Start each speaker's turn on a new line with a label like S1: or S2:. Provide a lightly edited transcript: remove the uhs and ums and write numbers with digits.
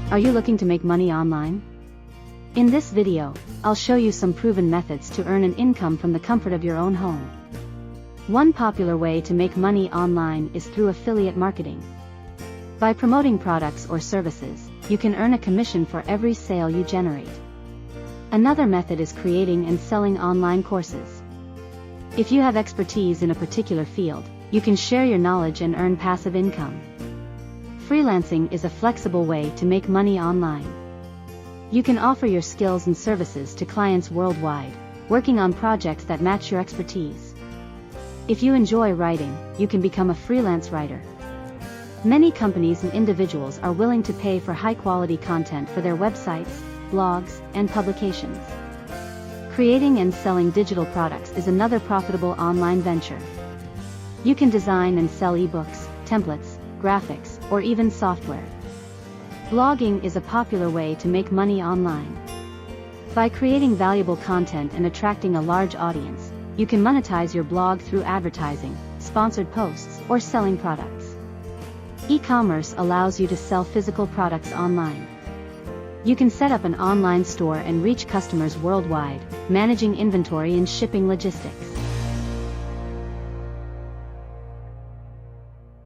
S1: Are you looking to make money online? In this video, I'll show you some proven methods to earn an income from the comfort of your own home. One popular way to make money online is through affiliate marketing. By promoting products or services, you can earn a commission for every sale you generate. Another method is creating and selling online courses. If you have expertise in a particular field, you can share your knowledge and earn passive income. Freelancing is a flexible way to make money online. You can offer your skills and services to clients worldwide, working on projects that match your expertise. If you enjoy writing, you can become a freelance writer. Many companies and individuals are willing to pay for high-quality content for their websites, blogs, and publications. Creating and selling digital products is another profitable online venture. You can design and sell ebooks, templates, graphics, or even software. Blogging is a popular way to make money online. By creating valuable content and attracting a large audience, you can monetize your blog through advertising, sponsored posts, or selling products. E-commerce allows you to sell physical products online. You can set up an online store and reach customers worldwide, managing inventory and shipping logistics.